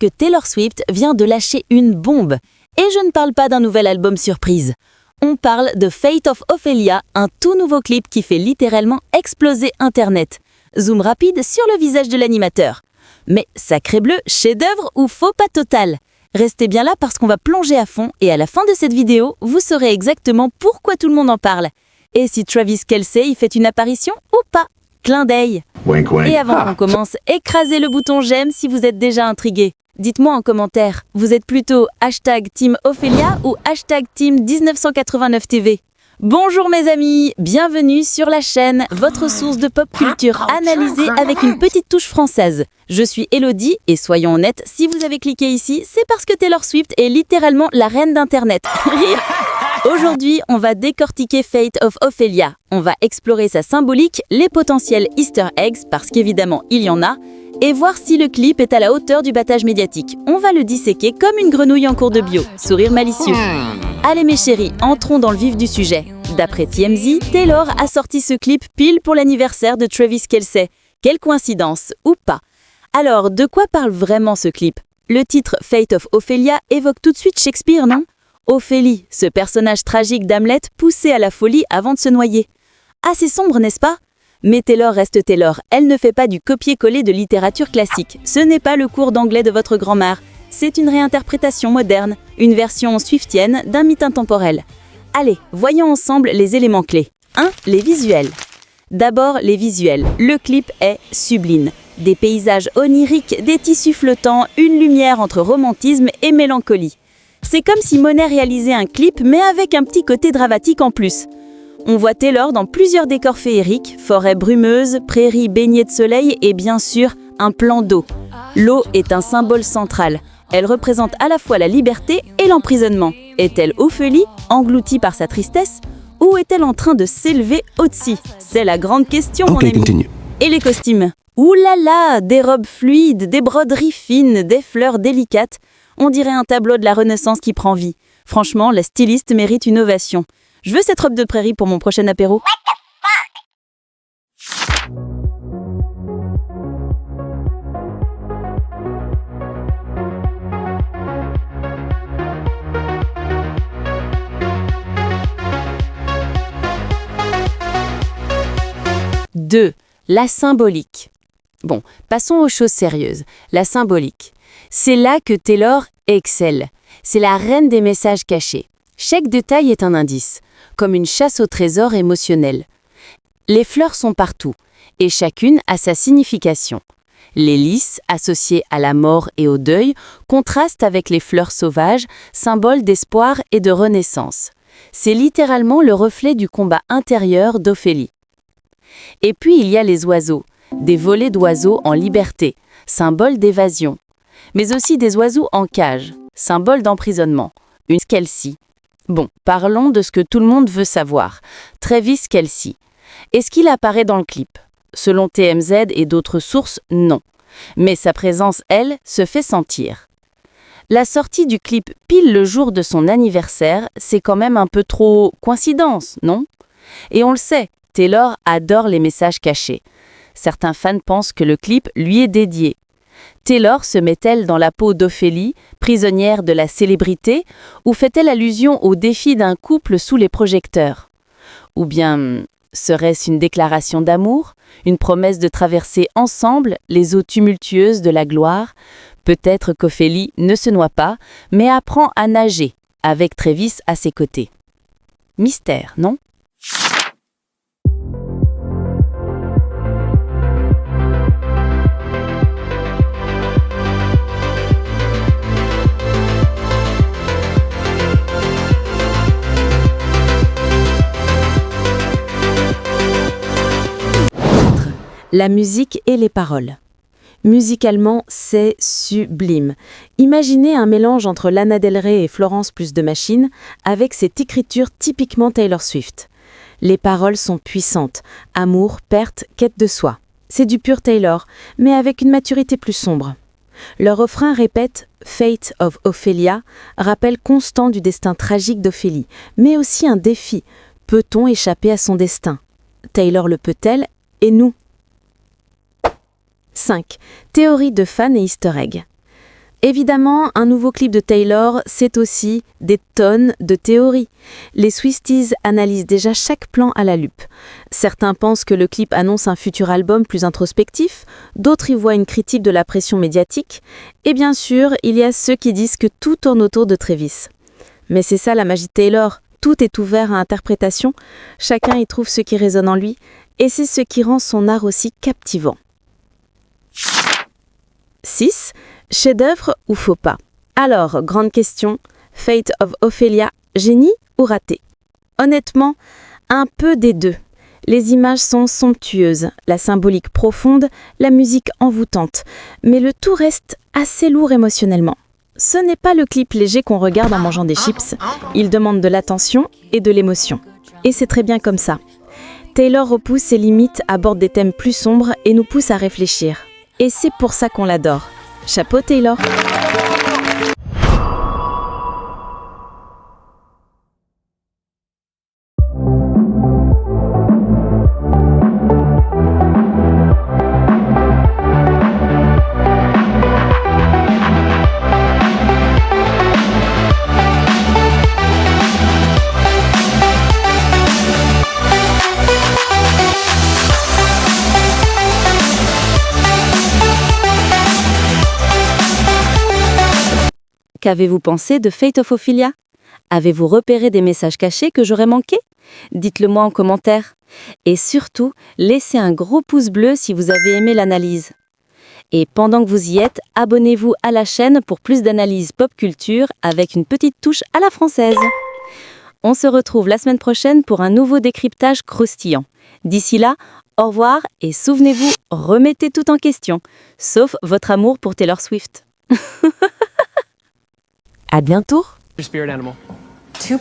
que Taylor Swift vient de lâcher une bombe. Et je ne parle pas d'un nouvel album surprise. On parle de Fate of Ophelia, un tout nouveau clip qui fait littéralement exploser Internet. Zoom rapide sur le visage de l'animateur. Mais sacré bleu, chef-d'œuvre ou faux pas total? Restez bien là parce qu'on va plonger à fond et à la fin de cette vidéo, vous saurez exactement pourquoi tout le monde en parle. Et si Travis Kelce y fait une apparition ou pas? Clin d'œil. Wink, wink. Et avant qu'on commence, écrasez le bouton j'aime si vous êtes déjà intrigué. Dites-moi en commentaire, vous êtes plutôt #Team Ophelia ou #Team 1989TV? Bonjour mes amis, bienvenue sur la chaîne, votre source de pop culture analysée avec une petite touche française. Je suis Elodie et soyons honnêtes, si vous avez cliqué ici, c'est parce que Taylor Swift est littéralement la reine d'Internet. Aujourd'hui, on va décortiquer Fate of Ophelia. On va explorer sa symbolique, les potentiels Easter eggs, parce qu'évidemment il y en a, et voir si le clip est à la hauteur du battage médiatique. On va le disséquer comme une grenouille en cours de bio. Sourire malicieux. Allez mes chéris, entrons dans le vif du sujet. D'après TMZ, Taylor a sorti ce clip pile pour l'anniversaire de Travis Kelce. Quelle coïncidence, ou pas? Alors, de quoi parle vraiment ce clip? Le titre Fate of Ophelia évoque tout de suite Shakespeare, non? Ophélie, ce personnage tragique d'Hamlet poussé à la folie avant de se noyer. Assez sombre, n'est-ce pas? Mais Taylor reste Taylor, elle ne fait pas du copier-coller de littérature classique. Ce n'est pas le cours d'anglais de votre grand-mère. C'est une réinterprétation moderne, une version swiftienne d'un mythe intemporel. Allez, voyons ensemble les éléments clés. 1. Les visuels. D'abord, les visuels. Le clip est sublime. Des paysages oniriques, des tissus flottants, une lumière entre romantisme et mélancolie. C'est comme si Monet réalisait un clip, mais avec un petit côté dramatique en plus. On voit Taylor dans plusieurs décors féeriques, forêts brumeuses, prairies baignées de soleil et bien sûr, un plan d'eau. L'eau est un symbole central. Elle représente à la fois la liberté et l'emprisonnement. Est-elle Ophélie, engloutie par sa tristesse, ou est-elle en train de s'élever au-dessus? C'est la grande question, mon ami. Continue. Et les costumes? Ouh là là, des robes fluides, des broderies fines, des fleurs délicates. On dirait un tableau de la Renaissance qui prend vie. Franchement, la styliste mérite une ovation. Je veux cette robe de prairie pour mon prochain apéro. Deux, la symbolique. Bon, passons aux choses sérieuses. La symbolique. C'est là que Taylor excelle. C'est la reine des messages cachés. Chaque détail est un indice, comme une chasse au trésor émotionnel. Les fleurs sont partout, et chacune a sa signification. Les lys, associées à la mort et au deuil, contrastent avec les fleurs sauvages, symboles d'espoir et de renaissance. C'est littéralement le reflet du combat intérieur d'Ophélie. Et puis il y a les oiseaux, des volées d'oiseaux en liberté, symbole d'évasion, mais aussi des oiseaux en cage, symbole d'emprisonnement, une Kelce. Bon, parlons de ce que tout le monde veut savoir. Travis Kelce. Est-ce qu'il apparaît dans le clip? Selon TMZ et d'autres sources, non. Mais sa présence, elle, se fait sentir. La sortie du clip pile le jour de son anniversaire, c'est quand même un peu trop coïncidence, non? Et on le sait, Taylor adore les messages cachés. Certains fans pensent que le clip lui est dédié. Taylor se met-elle dans la peau d'Ophélie, prisonnière de la célébrité, ou fait-elle allusion au défi d'un couple sous les projecteurs? Ou bien, serait-ce une déclaration d'amour, une promesse de traverser ensemble les eaux tumultueuses de la gloire? Peut-être qu'Ophélie ne se noie pas, mais apprend à nager, avec Travis à ses côtés. Mystère, non? La musique et les paroles. Musicalement, c'est sublime. Imaginez un mélange entre Lana Del Rey et Florence plus de Machine, avec cette écriture typiquement Taylor Swift. Les paroles sont puissantes. Amour, perte, quête de soi. C'est du pur Taylor, mais avec une maturité plus sombre. Le refrain répète « Fate of Ophelia », rappel constant du destin tragique d'Ophélie, mais aussi un défi. Peut-on échapper à son destin? Taylor le peut-elle? Et nous? 5. Théorie de fans et easter egg. Évidemment, un nouveau clip de Taylor, c'est aussi des tonnes de théories. Les Swifties analysent déjà chaque plan à la loupe. Certains pensent que le clip annonce un futur album plus introspectif, d'autres y voient une critique de la pression médiatique, et bien sûr, il y a ceux qui disent que tout tourne autour de Travis. Mais c'est ça la magie de Taylor, tout est ouvert à interprétation, chacun y trouve ce qui résonne en lui, et c'est ce qui rend son art aussi captivant. 6. Chef-d'œuvre ou faux pas? Alors, grande question, Fate of Ophelia, génie ou raté? Honnêtement, un peu des deux. Les images sont somptueuses, la symbolique profonde, la musique envoûtante, mais le tout reste assez lourd émotionnellement. Ce n'est pas le clip léger qu'on regarde en mangeant des chips, il demande de l'attention et de l'émotion. Et c'est très bien comme ça. Taylor repousse ses limites, aborde des thèmes plus sombres et nous pousse à réfléchir. Et c'est pour ça qu'on l'adore. Chapeau Taylor! Qu'avez-vous pensé de Fate of Ophelia? Avez-vous repéré des messages cachés que j'aurais manqués? Dites-le moi en commentaire. Et surtout, laissez un gros pouce bleu si vous avez aimé l'analyse. Et pendant que vous y êtes, abonnez-vous à la chaîne pour plus d'analyses pop culture avec une petite touche à la française. On se retrouve la semaine prochaine pour un nouveau décryptage croustillant. D'ici là, au revoir et souvenez-vous, remettez tout en question, sauf votre amour pour Taylor Swift. À bientôt! Your spirit animal.